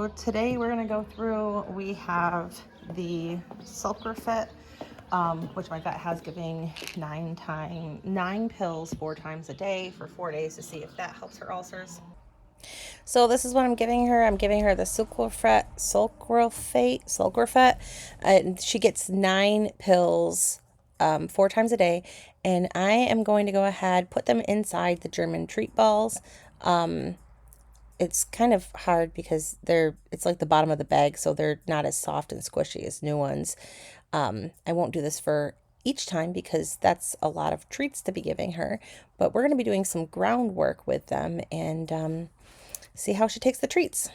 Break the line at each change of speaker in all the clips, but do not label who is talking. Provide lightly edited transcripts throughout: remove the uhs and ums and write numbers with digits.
So today we're going to go through, we have the Sulcrate, which my vet has, giving 9 pills 4 times a day for 4 days to see if that helps her ulcers. So this is what I'm giving her. I'm giving her the Sulcrate. She gets 9 pills 4 times a day, and I am going to go ahead, put them inside the German treat balls. It's kind of hard because it's like the bottom of the bag, so they're not as soft and squishy as new ones. I won't do this for each time because that's a lot of treats to be giving her, but we're going to be doing some groundwork with them and see how she takes the treats.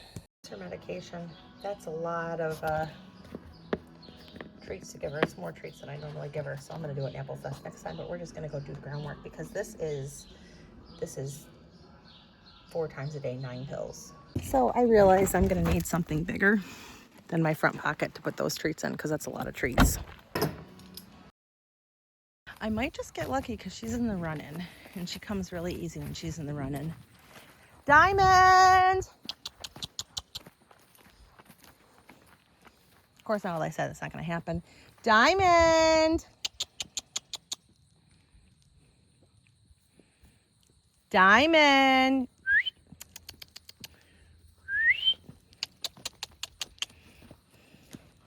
Her medication, that's a lot of treats to give her. It's more treats than I normally give her, so I'm going to do an apple fest next time, but we're just going to go do the groundwork because this is 4 times a day, 9 pills. So I realize I'm going to need something bigger than my front pocket to put those treats in because that's a lot of treats. I might just get lucky because she's in the run-in, and she comes really easy when she's in the run-in. Diamond! Of course, now all I said, it's not going to happen. Diamond! Diamond!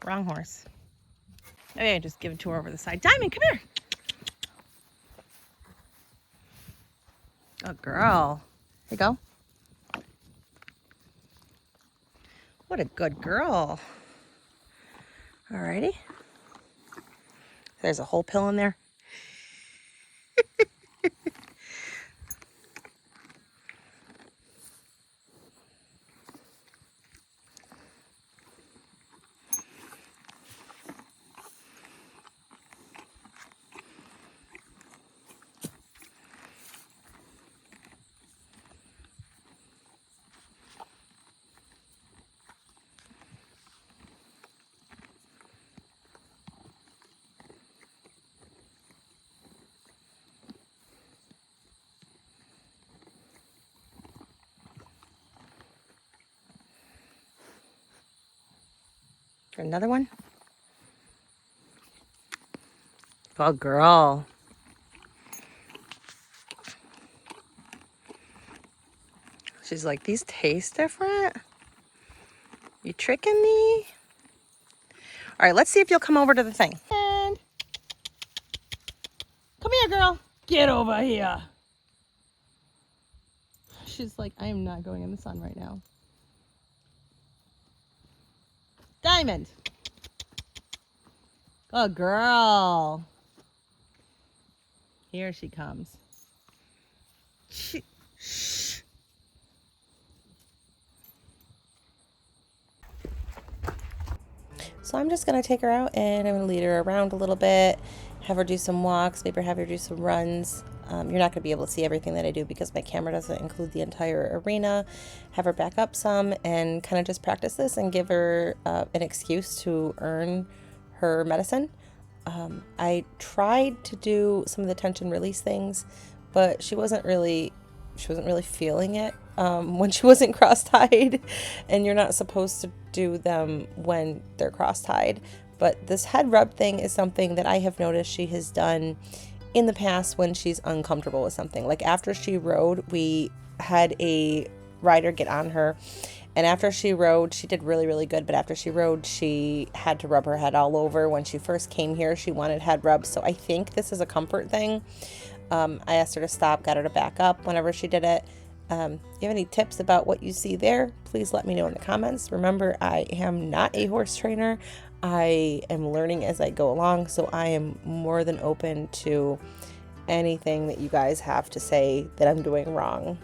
Wrong horse. Maybe I just give it to her over the side. Diamond, come here! Good girl. Here you go. What a good girl. Alrighty. There's a whole pill in there. Another one. Good girl. She's like, these taste different? You tricking me? All right, let's see if you'll come over to the thing. And come here, girl. Get over here. She's like, I am not going in the sun right now. Diamond. Good girl. Here she comes. Shh. So I'm just going to take her out and I'm going to lead her around a little bit, have her do some walks, maybe have her do some runs. You're not going to be able to see everything that I do because my camera doesn't include the entire arena. Have her back up some and kind of just practice this and give her an excuse to earn her medicine. I tried to do some of the tension release things, but she wasn't really feeling it when she wasn't cross-tied, and you're not supposed to do them when they're cross-tied. But this head rub thing is something that I have noticed she has done in the past when she's uncomfortable with something. Like after she rode, we had a rider get on her, and after she rode, she did really, really good. But after she rode, she had to rub her head all over. When she first came here, she wanted head rubs. So I think this is a comfort thing. I asked her to stop, got her to back up whenever she did it. You have any tips about what you see there? Please let me know in the comments. Remember, I am not a horse trainer. I am learning as I go along, so I am more than open to anything that you guys have to say that I'm doing wrong.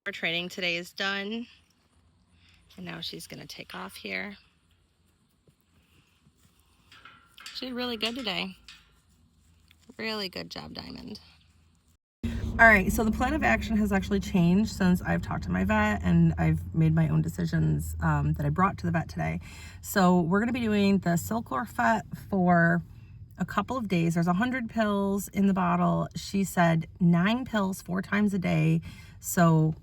Our training today is done, and now she's gonna take off here. She did really good today. Really good job, Diamond. All right, so the plan of action has actually changed since I've talked to my vet and I've made my own decisions that I brought to the vet today. So we're gonna be doing the Sulcrate for a couple of days. There's 100 pills in the bottle. She said 9 pills 4 times a day. So,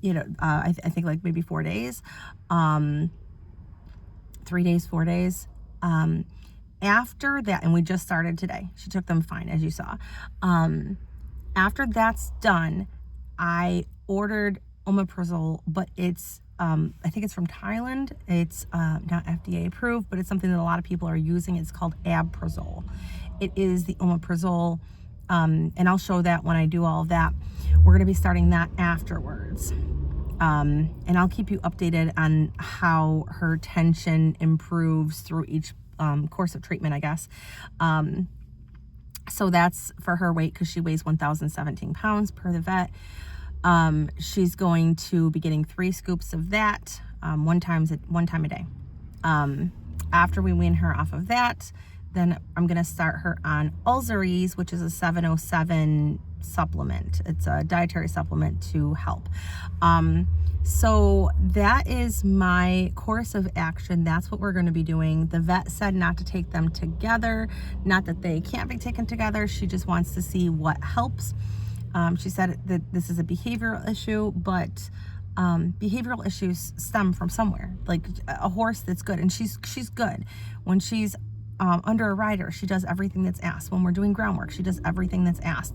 you know, I think like maybe 4 days, 3 days, 4 days. After that, and we just started today, she took them fine, as you saw. After that's done, I ordered Omeprazole, but it's, I think it's from Thailand. It's not FDA approved, but it's something that a lot of people are using. It's called Abprozole. It is the Omeprazole, and I'll show that when I do all of that. We're gonna be starting that afterwards. And I'll keep you updated on how her tension improves through each course of treatment, I guess. So that's for her weight, because she weighs 1,017 pounds per the vet. She's going to be getting 3 scoops of that one time a day. After we wean her off of that, then I'm going to start her on Ulzerease, which is a 707 supplement. It's a dietary supplement to help. So that is my course of action. That's what we're going to be doing. The vet said not to take them together, not that they can't be taken together. She just wants to see what helps. She said that this is a behavioral issue, but behavioral issues stem from somewhere. Like a horse that's good, and she's good. When she's under a rider, she does everything that's asked. When we're doing groundwork, she does everything that's asked.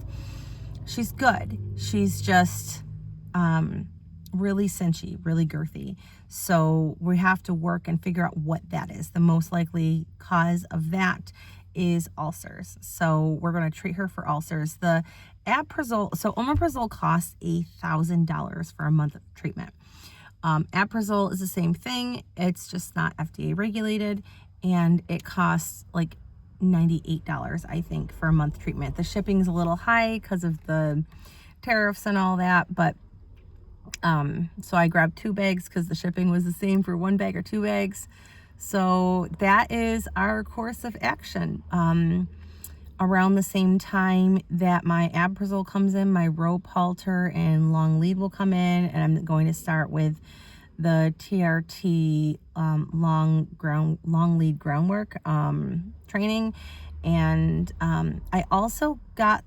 She's good. She's just really cinchy, really girthy. So we have to work and figure out what that is. The most likely cause of that is ulcers. So we're going to treat her for ulcers. The AbPrazole, so Omeprazole costs $1,000 for a month of treatment. AbPrazole is the same thing. It's just not FDA regulated, and it costs like $98, I think, for a month treatment. The shipping's a little high because of the tariffs and all that, but so I grabbed 2 bags because the shipping was the same for 1 bag or 2 bags. So that is our course of action. Around the same time that my AbPrazole comes in, my rope, halter, and long lead will come in, and I'm going to start with the TRT long lead groundwork training. And I also got,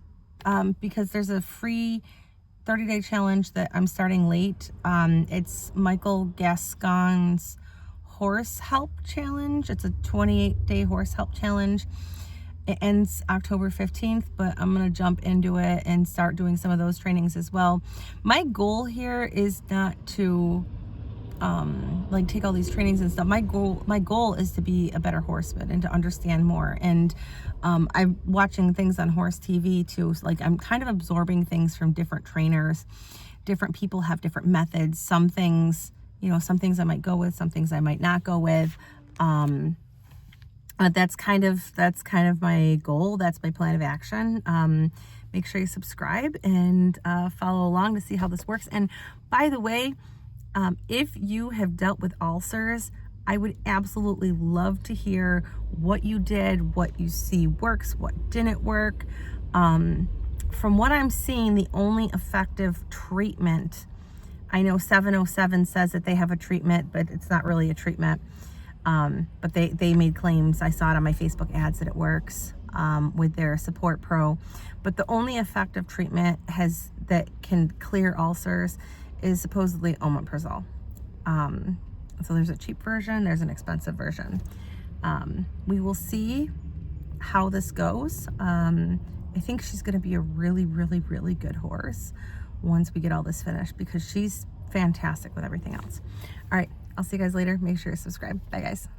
because there's a free 30-day challenge that I'm starting late. It's Michael Gascon's Horse Help Challenge. It's a 28-day horse help challenge. It ends October 15th, but I'm going to jump into it and start doing some of those trainings as well. My goal here is not to like take all these trainings and stuff. My goal is to be a better horseman and to understand more. And I'm watching things on horse TV too. So, like, I'm kind of absorbing things from different trainers. Different people have different methods. Some things, you know, some things I might go with, some things I might not go with. That's kind of my goal. That's my plan of action. Make sure you subscribe and follow along to see how this works. And by the way, if you have dealt with ulcers, I would absolutely love to hear what you did, what you see works, what didn't work. From what I'm seeing, the only effective treatment, I know 707 says that they have a treatment, but it's not really a treatment. But they made claims. I saw it on my Facebook ads that it works with their Support Pro. But the only effective treatment that can clear ulcers is supposedly Omeprazole. So there's a cheap version, there's an expensive version. We will see how this goes. I think she's gonna be a really, really, really good horse once we get all this finished, because she's fantastic with everything else. All right, I'll see you guys later. Make sure to subscribe. Bye, guys.